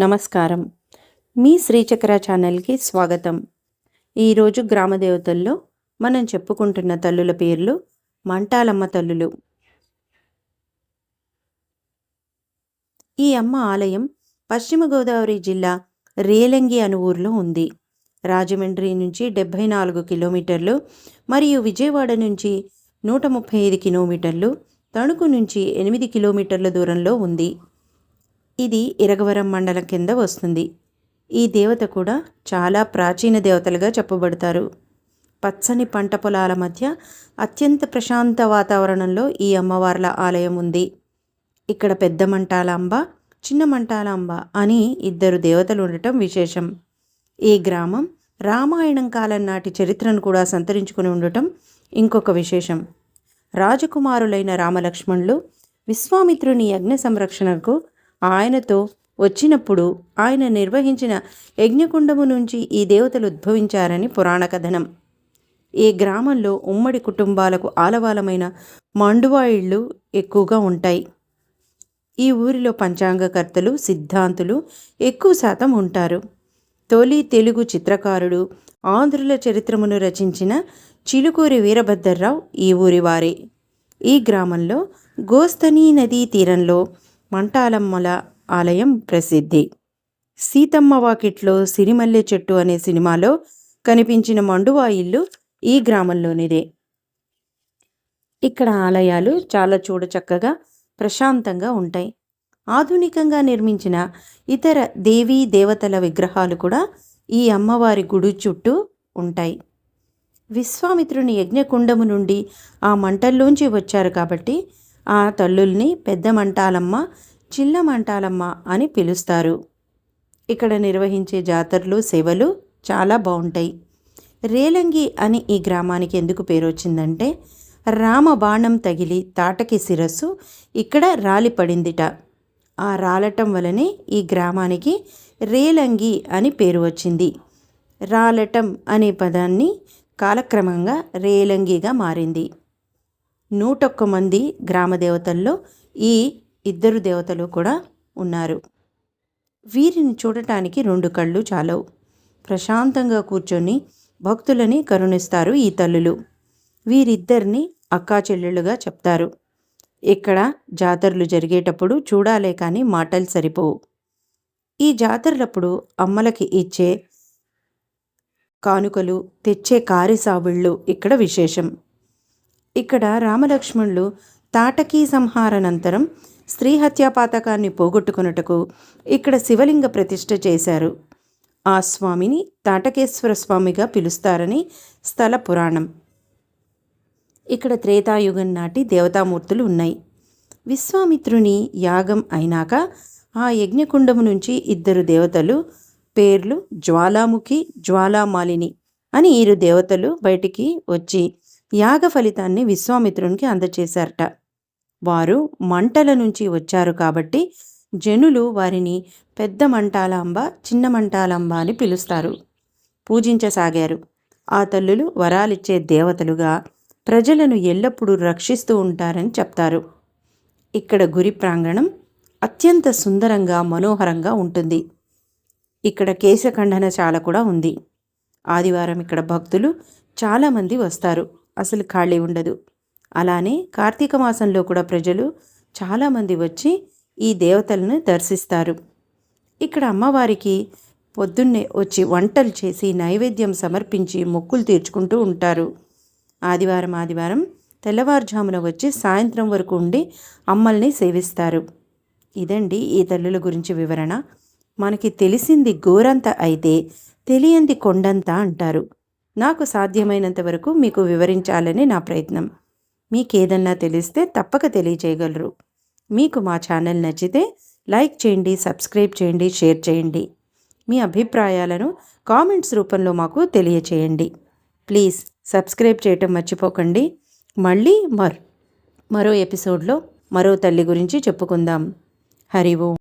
నమస్కారం. మీ శ్రీచక్ర ఛానల్కి స్వాగతం. ఈరోజు గ్రామ దేవతల్లో మనం చెప్పుకుంటున్న తల్లుల పేర్లు మంటాలమ్మ తల్లులు. ఈ అమ్మ ఆలయం పశ్చిమ గోదావరి జిల్లా రేలంగి అను ఊరిలో ఉంది. రాజమండ్రి నుంచి 74 కిలోమీటర్లు మరియు విజయవాడ నుంచి 135 కిలోమీటర్లు, తణుకు నుంచి 8 కిలోమీటర్ల దూరంలో ఉంది. ఇది ఇరగవరం మండలం కింద వస్తుంది. ఈ దేవత కూడా చాలా ప్రాచీన దేవతలుగా చెప్పబడతారు. పచ్చని పంట పొలాల మధ్య అత్యంత ప్రశాంత వాతావరణంలో ఈ అమ్మవార్ల ఆలయం ఉంది. ఇక్కడ పెద్ద మంటాలాంబ, చిన్న మంటాలాంబ అని ఇద్దరు దేవతలు ఉండటం విశేషం. ఈ గ్రామం రామాయణం కాలం నాటి చరిత్రను కూడా సంతరించుకుని ఉండటం ఇంకొక విశేషం. రాజకుమారులైన రామలక్ష్మణులు విశ్వామిత్రుని యజ్ఞ సంరక్షణకు ఆయనతో వచ్చినప్పుడు ఆయన నిర్వహించిన యజ్ఞకుండము నుంచి ఈ దేవతలు ఉద్భవించారని పురాణ కథనం. ఈ గ్రామంలో ఉమ్మడి కుటుంబాలకు ఆలవాలమైన మండువా ఇళ్ళు ఎక్కువగా ఉంటాయి. ఈ ఊరిలో పంచాంగకర్తలు, సిద్ధాంతులు ఎక్కువ శాతం ఉంటారు. తొలి తెలుగు చిత్రకారుడు, ఆంధ్రుల చరిత్రమును రచించిన చిలుకూరి వీరభద్రరావు ఈ ఊరివారే. ఈ గ్రామంలో గోస్తని నదీ తీరంలో మంటాలమ్మల ఆలయం ప్రసిద్ధి. సీతమ్మ వాకిట్లో సిరిమల్లె చెట్టు అనే సినిమాలో కనిపించిన మండువా ఇల్లు ఈ గ్రామంలోనిదే. ఇక్కడ ఆలయాలు చాలా చూడచక్కగా ప్రశాంతంగా ఉంటాయి. ఆధునికంగా నిర్మించిన ఇతర దేవీ దేవతల విగ్రహాలు కూడా ఈ అమ్మవారి గుడి చుట్టూ ఉంటాయి. విశ్వామిత్రుని యజ్ఞకుండము నుండి ఆ మంటల్లోంచి వచ్చారు కాబట్టి ఆ తల్లుల్ని పెద్ద మంటాలమ్మ, చిన్న మంటాలమ్మ అని పిలుస్తారు. ఇక్కడ నిర్వహించే జాతరలు, సేవలు చాలా బాగుంటాయి. రేలంగి అని ఈ గ్రామానికి ఎందుకు పేరు వచ్చిందంటే రామ బాణం తగిలి తాటకి శిరస్సు ఇక్కడ రాలి పడిందిట. ఆ రాలటం వలనే ఈ గ్రామానికి రేలంగి అని పేరు వచ్చింది. రాలటం అనే పదాన్ని కాలక్రమంగా రేలంగిగా మారింది. 101 మంది గ్రామ దేవతల్లో ఈ ఇద్దరు దేవతలు కూడా ఉన్నారు. వీరిని చూడటానికి 2 కళ్ళు చాలవు. ప్రశాంతంగా కూర్చొని భక్తులని కరుణిస్తారు ఈ తల్లులు. వీరిద్దరిని అక్కా చెల్లెళ్ళుగా చెప్తారు. ఇక్కడ జాతరలు జరిగేటప్పుడు చూడాలే కానీ మాటలు సరిపోవు. ఈ జాతరలప్పుడు అమ్మలకి ఇచ్చే కానుకలు, తెచ్చే కారిసావిళ్ళు ఇక్కడ విశేషం. ఇక్కడ రామలక్ష్మణులు తాటకీ సంహారానంతరం స్త్రీ హత్యా పాతకాన్ని పోగొట్టుకున్నటకు ఇక్కడ శివలింగ ప్రతిష్ఠ చేశారు. ఆ స్వామిని తాటకేశ్వర స్వామిగా పిలుస్తారని స్థల పురాణం. ఇక్కడ త్రేతాయుగం నాటి దేవతామూర్తులు ఉన్నాయి. విశ్వామిత్రుని యాగం అయినాక ఆ యజ్ఞకుండము నుంచి ఇద్దరు దేవతలు పేర్లు జ్వాలాముఖి, జ్వాలామాలిని అని 2 దేవతలు బయటికి వచ్చి యాగ ఫలితాన్ని విశ్వామిత్రునికి అందచేశారట. వారు మంటల నుంచి వచ్చారు కాబట్టి జనులు వారిని పెద్ద మంటాలాంబ, చిన్న మంటాలాంబ అని పిలుస్తారు. పూజించసాగారు. ఆ తల్లులు వరాలిచ్చే దేవతలుగా ప్రజలను ఎల్లప్పుడూ రక్షిస్తూ ఉంటారని చెప్తారు. ఇక్కడ గురి ప్రాంగణం అత్యంత సుందరంగా, మనోహరంగా ఉంటుంది. ఇక్కడ కేశఖండనశాల కూడా ఉంది. ఆదివారం ఇక్కడ భక్తులు చాలామంది వస్తారు. అసలు ఖాళీ ఉండదు. అలానే కార్తీక మాసంలో కూడా ప్రజలు చాలామంది వచ్చి ఈ దేవతలను దర్శిస్తారు. ఇక్కడ అమ్మవారికి పొద్దున్నే వచ్చి వంటలు చేసి నైవేద్యం సమర్పించి మొక్కులు తీర్చుకుంటూ ఉంటారు. ఆదివారం తెల్లవారుజామున వచ్చి సాయంత్రం వరకు ఉండి అమ్మల్ని సేవిస్తారు. ఇదండి ఈ తల్లుల గురించి వివరణ. మనకి తెలిసింది గోరంత అయితే తెలియంది కొండంత అంటారు. నాకు సాధ్యమైనంత వరకు మీకు వివరించాలని నా ప్రయత్నం. మీకేదన్నా తెలిస్తే తప్పక తెలియచేయగలరు. మీకు మా ఛానల్ నచ్చితే లైక్ చేయండి, సబ్స్క్రైబ్ చేయండి, షేర్ చేయండి. మీ అభిప్రాయాలను కామెంట్స్ రూపంలో మాకు తెలియచేయండి. ప్లీజ్ సబ్స్క్రైబ్ చేయటం మర్చిపోకండి. మళ్ళీ మరో ఎపిసోడ్లో మరో తల్లి గురించి చెప్పుకుందాం. హరి ఓం.